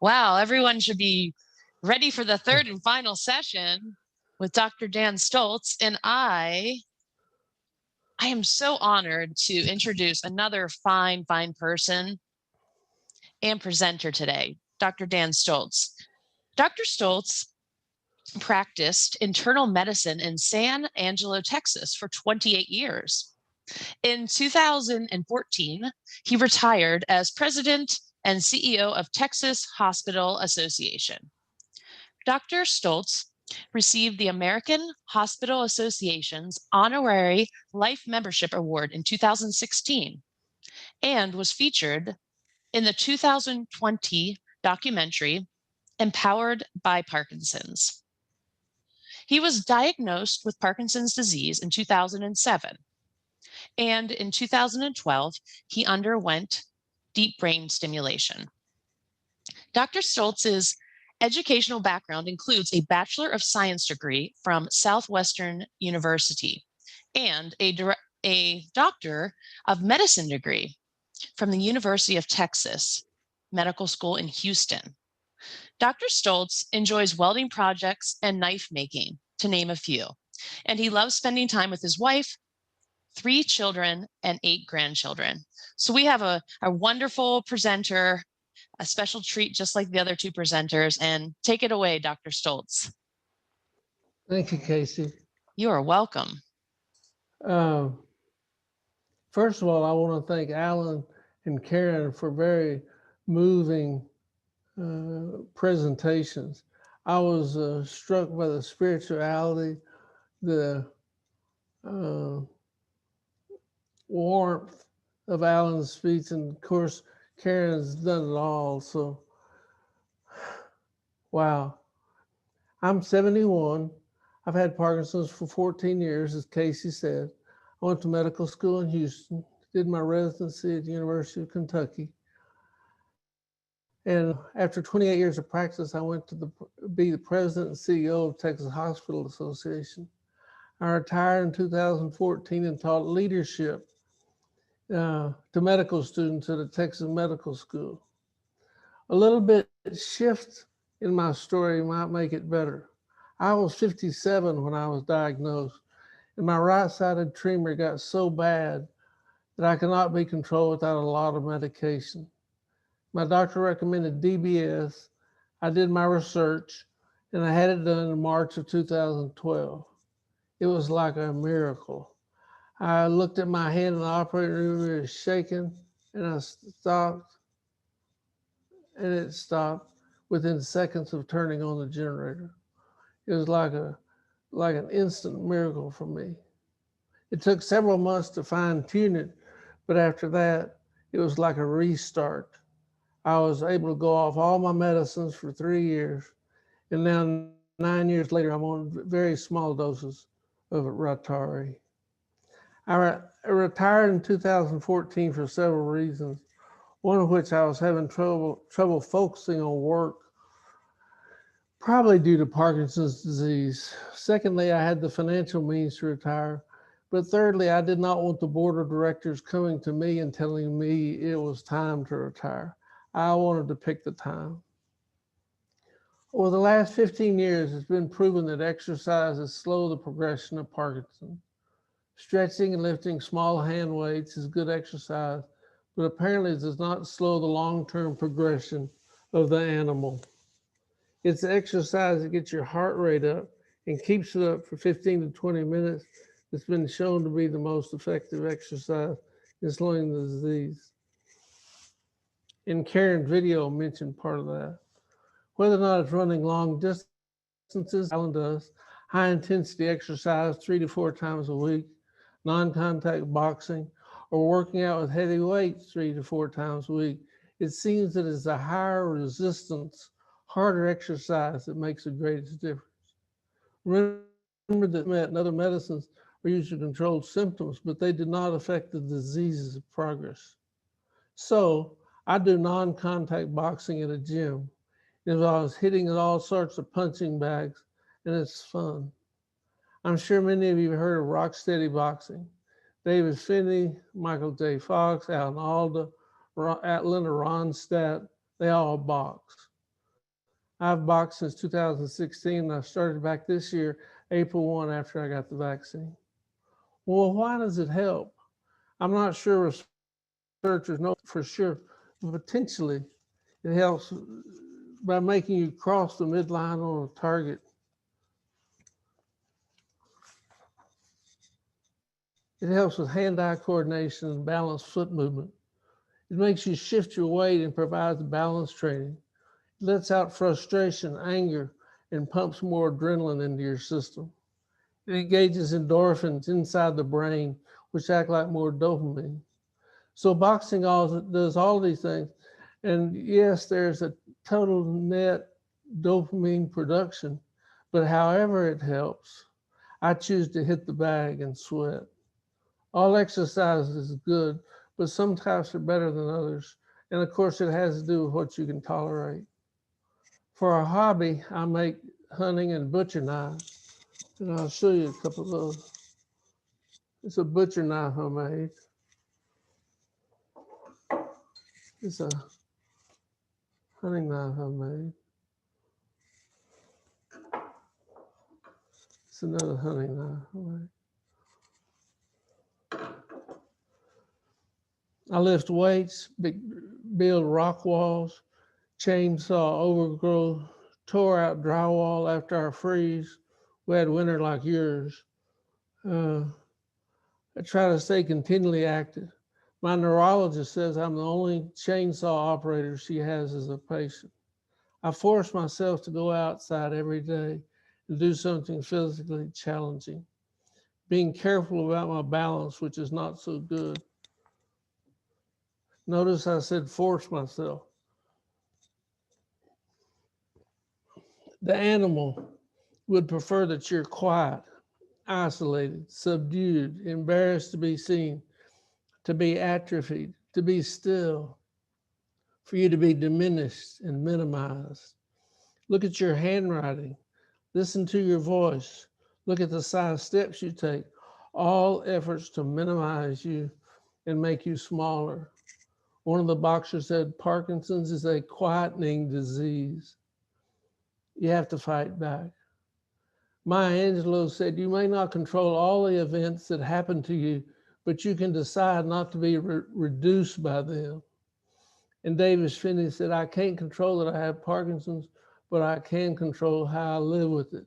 Wow, everyone should be ready for the third and final session with Dr. Dan Stultz. And I am so honored to introduce another fine person and presenter today, Dr. Dan Stultz. Dr. Stultz practiced internal medicine in San Angelo, Texas for 28 years. In 2014, he retired as president and CEO of Texas Hospital Association. Dr. Stultz received the American Hospital Association's Honorary Life Membership Award in 2016 and was featured in the 2020 documentary Empowered by Parkinson's. He was diagnosed with Parkinson's disease in 2007, and in 2012, he underwent deep brain stimulation. Dr. Stultz's educational background includes a Bachelor of Science degree from Southwestern University and a Doctor of Medicine degree from the University of Texas Medical School in Houston. Dr. Stultz enjoys welding projects and knife making, to name a few, and he loves spending time with his wife, 3 children, and 8 grandchildren. So we have a wonderful presenter, a special treat just like the other 2 presenters, and take it away, Dr. Stultz. Thank you, Casey. You are welcome. First of all, I want to thank Allan and Karen for very moving presentations. I was struck by the spirituality, the warmth of Allan's speech, and of course, Karen's done it all. So, wow. I'm 71. I've had Parkinson's for 14 years, as Casey said. I went to medical school in Houston, did my residency at the University of Kentucky. And after 28 years of practice, I went to be the president and CEO of Texas Hospital Association. I retired in 2014 and taught leadership to medical students at a Texas medical school. A little bit shift in my story might make it better. I was 57 when I was diagnosed, and my right-sided tremor got so bad that I could not be controlled without a lot of medication. My doctor recommended DBS. I did my research, and I had it done in March of 2012. It was like a miracle. I looked at my hand in the operating room, it was shaking, and I stopped, and it stopped within seconds of turning on the generator. It was like an instant miracle for me. It took several months to fine tune it, but after that, it was like a restart. I was able to go off all my medicines for 3 years, and now 9 years later, I'm on very small doses of Rytary. I retired in 2014 for several reasons, one of which I was having trouble focusing on work, probably due to Parkinson's disease. Secondly, I had the financial means to retire. But thirdly, I did not want the board of directors coming to me and telling me it was time to retire. I wanted to pick the time. Over the last 15 years, it's been proven that exercise has slowed the progression of Parkinson. Stretching and lifting small hand weights is good exercise, but apparently it does not slow the long-term progression of the animal. It's the exercise that gets your heart rate up and keeps it up for 15 to 20 minutes that's been shown to be the most effective exercise in slowing the disease. And Karen's video mentioned part of that. Whether or not it's running long distances, Allan does, high intensity exercise 3 to 4 times a week, non-contact boxing, or working out with heavy weights 3 to 4 times a week, it seems that it's the higher resistance, harder exercise that makes the greatest difference. Remember that and other medicines are used to control symptoms, but they do not affect the disease's progress. So I do non-contact boxing at a gym. It involves hitting at all sorts of punching bags, and it's fun. I'm sure many of you have heard of rock steady boxing. David Finney, Michael J. Fox, Alan Alda, Atlanta, Ronstadt, they all box. I've boxed since 2016, and I started back this year, April 1, after I got the vaccine. Well, why does it help? I'm not sure researchers know for sure, but potentially it helps by making you cross the midline on a target. It helps with hand-eye coordination and balanced foot movement. It makes you shift your weight and provides balance training. It lets out frustration, anger, and pumps more adrenaline into your system. It engages endorphins inside the brain, which act like more dopamine. So boxing does all these things. And yes, there's a total net dopamine production, but however it helps, I choose to hit the bag and sweat. All exercise is good, but some types are better than others. And of course, it has to do with what you can tolerate. For a hobby, I make hunting and butcher knives. And I'll show you a couple of those. It's a butcher knife I made. It's a hunting knife I made. It's another hunting knife I made. I lift weights, build rock walls, chainsaw overgrowth, tore out drywall after our freeze. We had winter like yours. I try to stay continually active. My neurologist says I'm the only chainsaw operator she has as a patient. I force myself to go outside every day and do something physically challenging, being careful about my balance, which is not so good. Notice I said force myself. The animal would prefer that you're quiet, isolated, subdued, embarrassed to be seen, to be atrophied, to be still, for you to be diminished and minimized. Look at your handwriting. Listen to your voice. Look at the size steps you take. All efforts to minimize you and make you smaller. One of the boxers said Parkinson's is a quietening disease. You have to fight back. Maya Angelou said, you may not control all the events that happen to you, but you can decide not to be reduced by them. And Davis Finney said, I can't control that I have Parkinson's, but I can control how I live with it.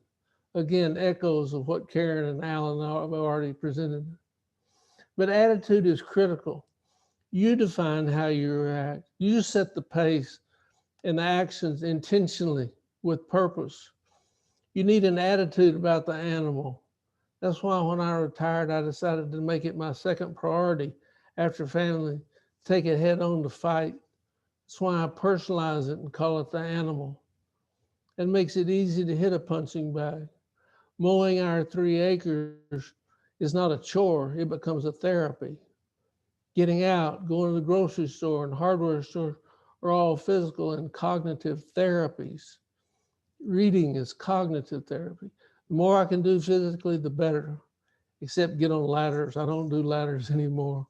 Again, echoes of what Karen and Allan have already presented. But attitude is critical. You define how you react. You set the pace and actions intentionally with purpose. You need an attitude about the animal. That's why when I retired, I decided to make it my second priority after family, take it head on to fight. That's why I personalize it and call it the animal. It makes it easy to hit a punching bag. Mowing our 3 acres is not a chore, it becomes a therapy. Getting out, going to the grocery store and hardware store are all physical and cognitive therapies. Reading is cognitive therapy. The more I can do physically, the better, except get on ladders. I don't do ladders anymore.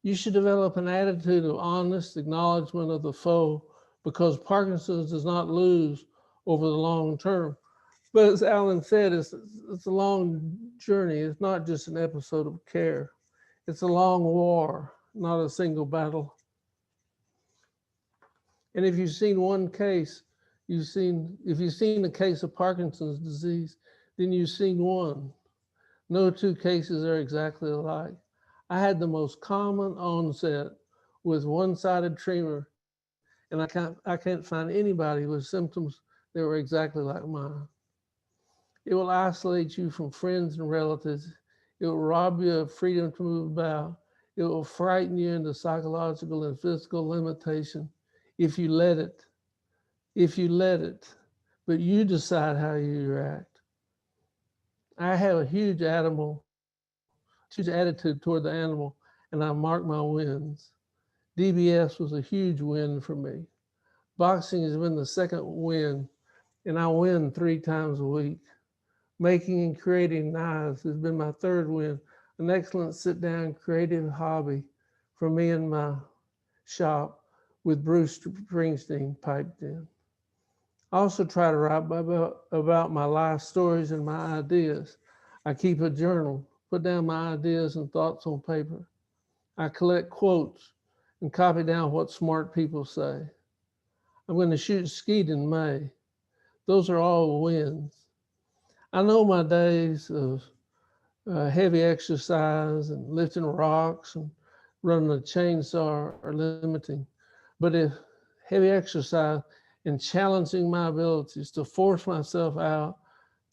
You should develop an attitude of honest acknowledgement of the foe, because Parkinson's does not lose over the long term. But as Allan said, it's a long journey. It's not just an episode of care. It's a long war, not a single battle. And if you've seen one case, if you've seen a case of Parkinson's disease, then you've seen one. No 2 cases are exactly alike. I had the most common onset with one-sided tremor, and I can't find anybody with symptoms that were exactly like mine. It will isolate you from friends and relatives. It will rob you of freedom to move about. It will frighten you into psychological and physical limitation if you let it. If you let it, but you decide how you react. I have a huge attitude toward the animal, and I mark my wins. DBS was a huge win for me. Boxing has been the second win, and I win 3 times a week. Making and creating knives has been my third win, an excellent sit-down creative hobby for me and my shop with Bruce Springsteen piped in. I also try to write about my life stories and my ideas. I keep a journal, put down my ideas and thoughts on paper. I collect quotes and copy down what smart people say. I'm going to shoot skeet in May. Those are all wins. I know my days of heavy exercise and lifting rocks and running a chainsaw are limiting. But if heavy exercise and challenging my abilities to force myself out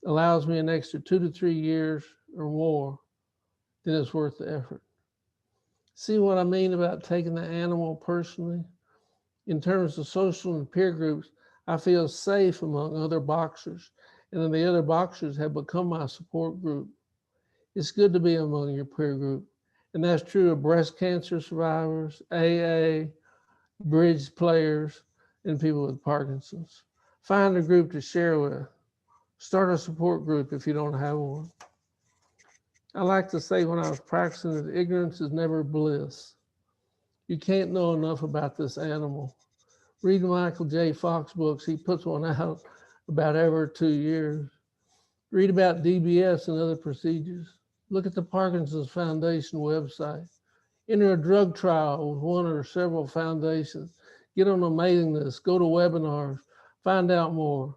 allows me an extra 2 to 3 years or more, then it's worth the effort. See what I mean about taking the animal personally? In terms of social and peer groups, I feel safe among other boxers, and then the other boxers have become my support group. It's good to be among your peer group, and that's true of breast cancer survivors, AA, bridge players, and people with Parkinson's. Find a group to share with. Start a support group if you don't have one. I like to say when I was practicing that ignorance is never bliss. You can't know enough about this animal. Read Michael J. Fox books. He puts one out about every 2 years. Read about DBS and other procedures. Look at the Parkinson's Foundation website. Enter a drug trial with one or several foundations. Get on a mailing list. Go to webinars. Find out more.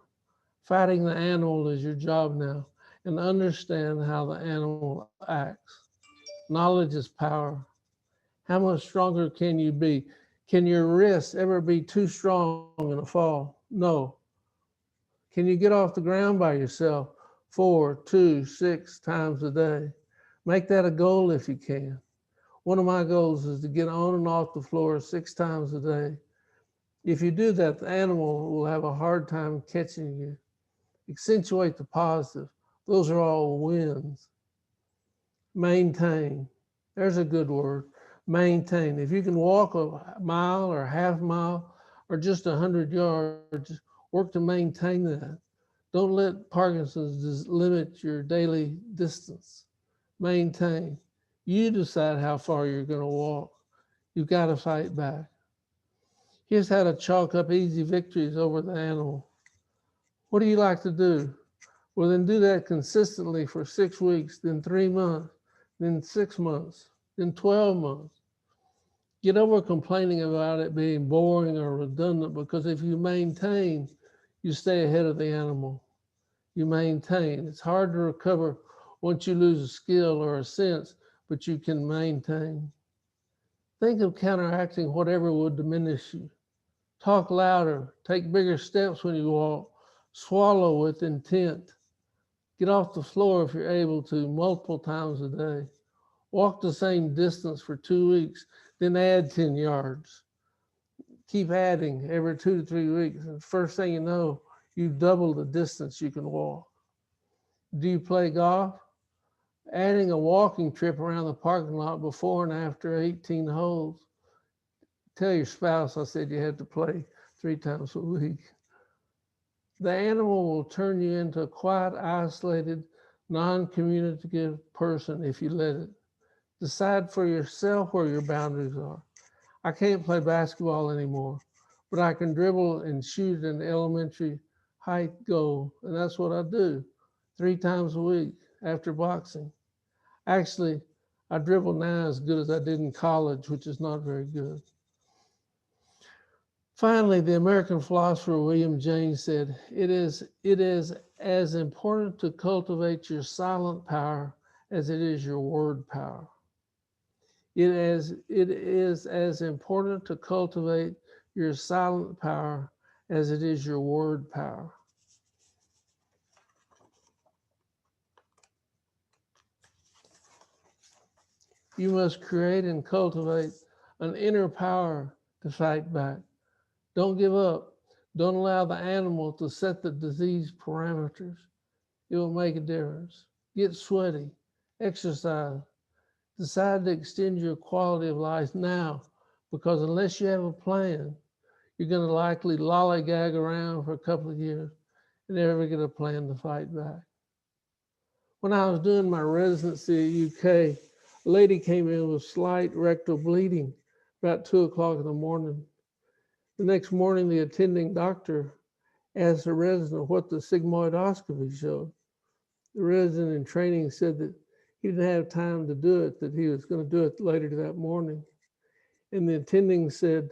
Fighting the animal is your job now, and understand how the animal acts. Knowledge is power. How much stronger can you be? Can your wrists ever be too strong in a fall? No. Can you get off the ground by yourself 4, 2, 6 times a day? Make that a goal if you can. One of my goals is to get on and off the floor 6 times a day. If you do that, the animal will have a hard time catching you. Accentuate the positive. Those are all wins. Maintain. There's a good word. Maintain. If you can walk a mile or a half mile or just 100 yards, work to maintain that. Don't let Parkinson's limit your daily distance. Maintain. You decide how far you're going to walk. You've got to fight back. Here's how to chalk up easy victories over the animal. What do you like to do? Well, then do that consistently for 6 weeks, then 3 months, then 6 months, then 12 months. Get over complaining about it being boring or redundant, because if you maintain, you stay ahead of the animal. You maintain. It's hard to recover once you lose a skill or a sense, but you can maintain. Think of counteracting whatever would diminish you. Talk louder, take bigger steps when you walk, swallow with intent. Get off the floor if you're able to, multiple times a day. Walk the same distance for 2 weeks, then add 10 yards. Keep adding every 2 to 3 weeks. And first thing you know, you've doubled the distance you can walk. Do you play golf? Adding a walking trip around the parking lot before and after 18 holes. Tell your spouse I said you had to play 3 times a week. The animal will turn you into a quiet, isolated, non-communicative person if you let it. Decide for yourself where your boundaries are. I can't play basketball anymore, but I can dribble and shoot an elementary height goal, and that's what I do 3 times a week after boxing. Actually, I dribble now as good as I did in college, which is not very good. Finally, the American philosopher William James said, it is as important to cultivate your silent power as it is your word power. It is as important to cultivate your silent power as it is your word power. You must create and cultivate an inner power to fight back. Don't give up. Don't allow the animal to set the disease parameters. It will make a difference. Get sweaty, exercise. Decide to extend your quality of life now, because unless you have a plan, you're going to likely lollygag around for a couple of years and never get a plan to fight back. When I was doing my residency at UK, a lady came in with slight rectal bleeding about 2 o'clock in the morning. The next morning, the attending doctor asked the resident what the sigmoidoscopy showed. The resident in training said that he didn't have time to do it, that he was going to do it later that morning. And the attending said,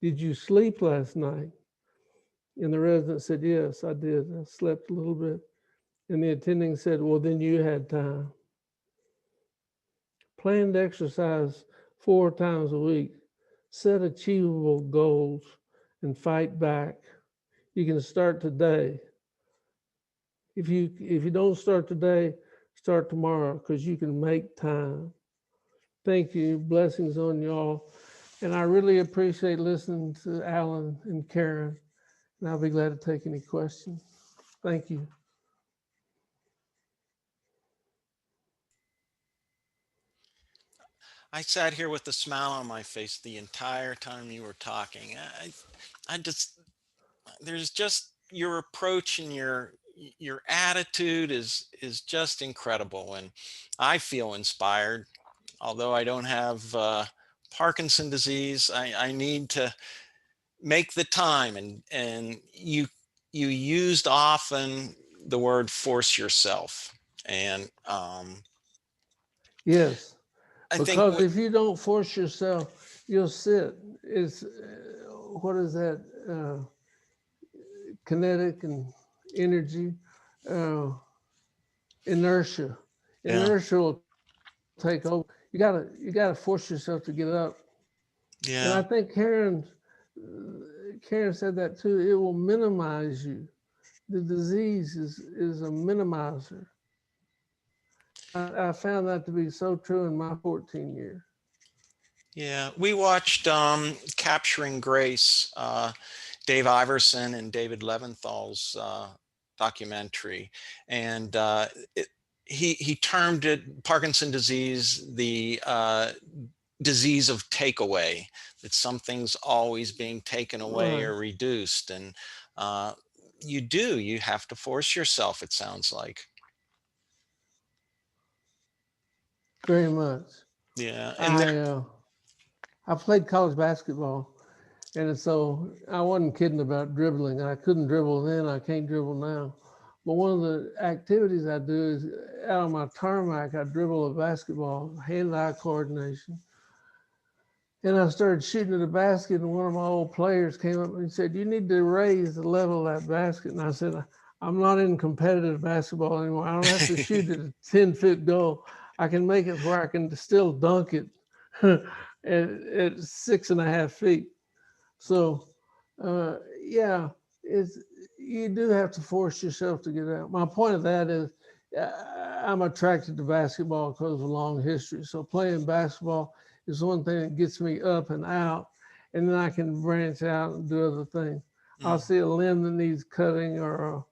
"Did you sleep last night?" And the resident said, "Yes, I did. I slept a little bit." And the attending said, "Well, then you had time." Plan to exercise 4 times a week. Set achievable goals and fight back. You can start today. If you don't start today, start tomorrow, because you can make time. Thank you. Blessings on y'all. And I really appreciate listening to Allan and Karen. And I'll be glad to take any questions. Thank you. I sat here with a smile on my face the entire time you were talking. I just, there's just your approach and your attitude is just incredible, and I feel inspired. Although I don't have Parkinson disease, I need to make the time, and you used often the word force yourself, and Yes, I think because if you don't force yourself, you'll sit. It's what is that? Kinetic and energy, uh, inertia. yeah, Inertia will take over. You gotta force yourself to get up. And I yeah. think Karen said that too. It will minimize you. The disease is a minimizer. I found that to be so true in my 14 years. Yeah, we watched Capturing Grace, Dave Iverson and David Leventhal's documentary, and he termed it Parkinson disease the disease of takeaway. That something's always being taken away Right. or reduced, and uh, you have to force yourself. It sounds like. Very much. Yeah, and there. I played college basketball, and so I wasn't kidding about dribbling. I couldn't dribble then. I can't dribble now. But one of the activities I do is out on my tarmac, I dribble a basketball, hand-eye coordination. And I started shooting at the basket, and one of my old players came up and said, "You need to raise the level of that basket." And I said, "I'm not in competitive basketball anymore. I don't have to shoot at a 10-foot goal. I can make it where I can still dunk it at 6.5 feet." So, yeah, it's, you do have to force yourself to get out. My point of that is I'm attracted to basketball because of a long history. So playing basketball is one thing that gets me up and out, and then I can branch out and do other things. I'll Mm. see a limb that needs cutting, or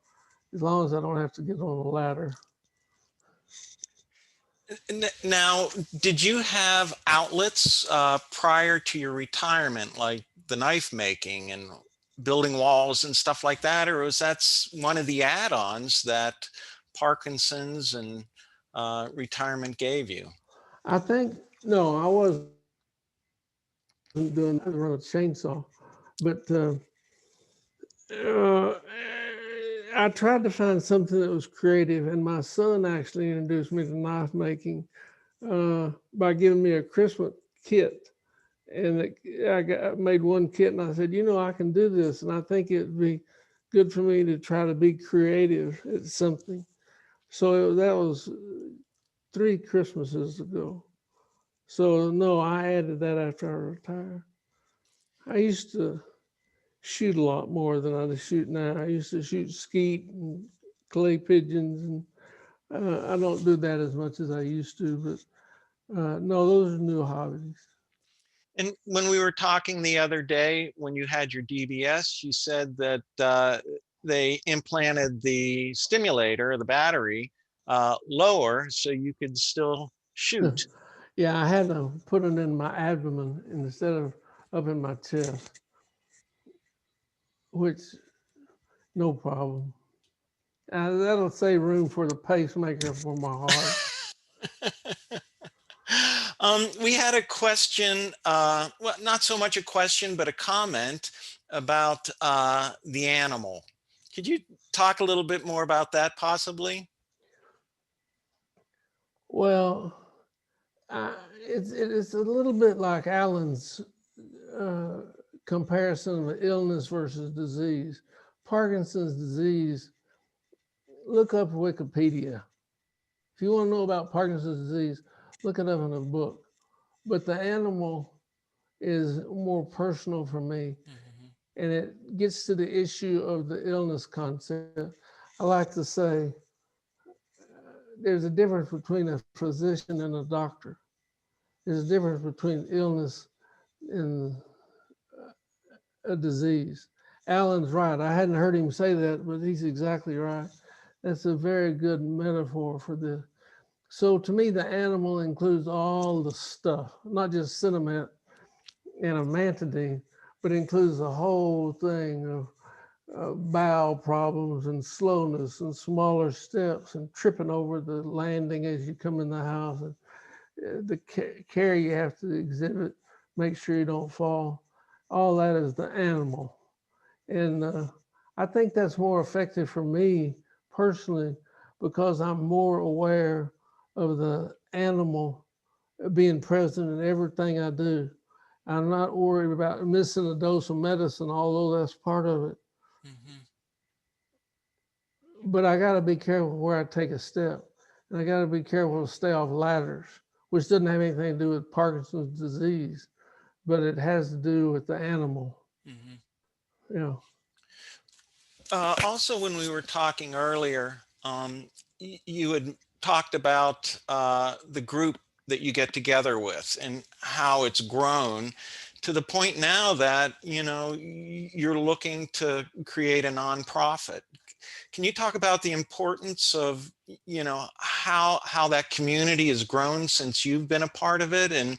as long as I don't have to get on a ladder. Now, did you have outlets prior to your retirement, like the knife making and building walls and stuff like that, or was that one of the add-ons that Parkinson's and retirement gave you? I think, no, I wasn't doing that, run a chainsaw, but uh, I tried to find something that was creative, and my son actually introduced me to knife making by giving me a Christmas kit. And I made one kit, and I said, I can do this, and I think it'd be good for me to try to be creative at something. So that was 3 Christmases ago. So no, I added that after I retired. I used to shoot a lot more than I shoot now. I used to shoot skeet and clay pigeons, and I don't do that as much as I used to. But no, those are new hobbies. And when we were talking the other day, when you had your DBS, you said that they implanted the stimulator, the battery, lower so you could still shoot. Yeah, I had to put it in my abdomen instead of up in my chest, which no problem. That'll save room for the pacemaker for my heart. We had a question, well, not so much a question, but a comment about the animal. Could you talk a little bit more about that possibly? Well, it's a little bit like Allan's uh, comparison of illness versus disease. Parkinson's disease, look up Wikipedia. If you want to know about Parkinson's disease, look it up in a book. But the animal is more personal for me, and it gets to the issue of the illness concept. I like to say there's a difference between a physician and a doctor. There's a difference between illness and a disease. Allan's right. I hadn't heard him say that, but he's exactly right. That's a very good metaphor for this. So to me, the animal includes all the stuff, not just sentiment and amantadine, but includes the whole thing of bowel problems and slowness and smaller steps and tripping over the landing as you come in the house, and the care you have to exhibit, make sure you don't fall. All that is the animal. And I think that's more effective for me personally because I'm more aware of the animal being present in everything I do. I'm not worried about missing a dose of medicine, although that's part of it. But I got to be careful where I take a step. And I got to be careful to stay off ladders, which doesn't have anything to do with Parkinson's disease, but it has to do with the animal. Yeah. Also, when we were talking earlier, you had talked about the group that you get together with and how it's grown to the point now that, you know, you're looking to create a nonprofit. Can you talk about the importance of, you know, how that community has grown since you've been a part of it, and,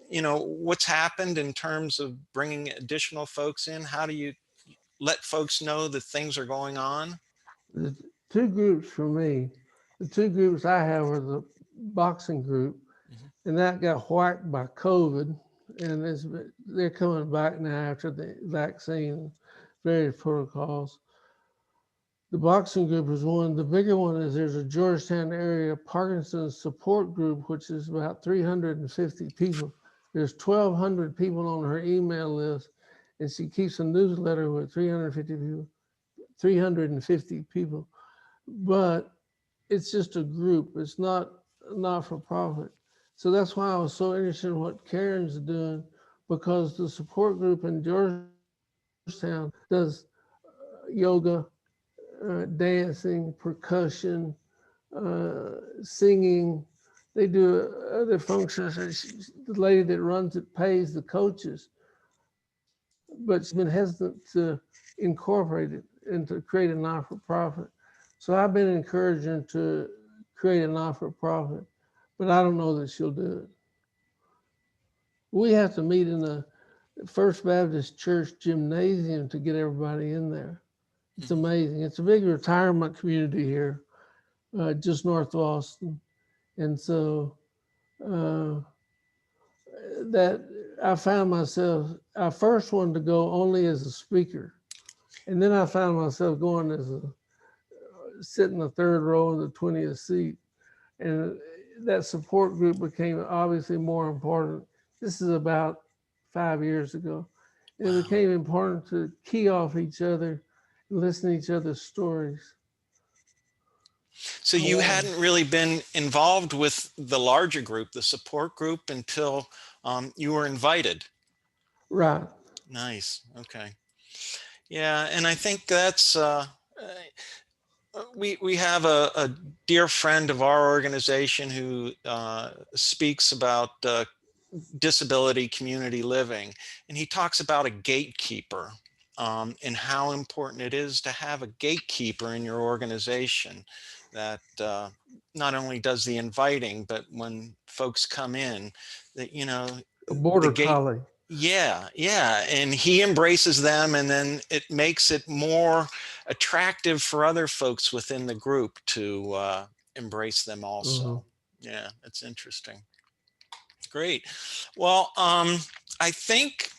you know, what's happened in terms of bringing additional folks in? How do you let folks know that things are going on? The two groups for me, the two groups I have are the boxing group, and that got whacked by COVID, and they're coming back now after the vaccine, various protocols. The boxing group is one. The bigger one is there's a Georgetown area Parkinson's support group, which is about 350 people. There's 1,200 people on her email list, and she keeps a newsletter with 350 people. But it's just a group. It's not for profit. So that's why I was so interested in what Karen's doing, because the support group in Georgetown does yoga, dancing, percussion, singing. They do other functions. The lady that runs it pays the coaches, but she's been hesitant to incorporate it and to create a not-for-profit. So I've been encouraging to create a not-for-profit, but I don't know that she'll do it. We have to meet in the First Baptist Church gymnasium to get everybody in there. It's amazing. It's a big retirement community here, just north of Austin. And so that I found myself, I first wanted to go only as a speaker. And then I found myself going as sitting the third row in the 20th seat. And that support group became obviously more important. This is about 5 years ago. It became important to key off each other and listen to each other's stories. So you hadn't really been involved with the larger group, the support group, until you were invited. Right. Nice. Okay. Yeah, and I think that's we have a dear friend of our organization who speaks about disability community living, and he talks about a gatekeeper and how important it is to have a gatekeeper in your organization that not only does the inviting, but when folks come in, that, you know, A border collie. Yeah, yeah. And he embraces them, and then it makes it more attractive for other folks within the group to embrace them also. Yeah, it's interesting. Great. Well, I think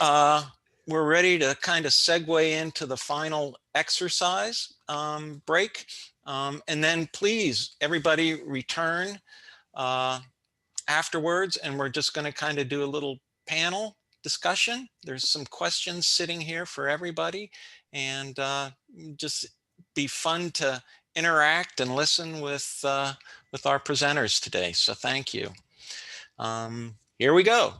we're ready to kind of segue into the final exercise break. And then please, everybody return afterwards, and we're just going to kind of do a little panel discussion. There's some questions sitting here for everybody, and just be fun to interact and listen with our presenters today. So thank you. Here we go.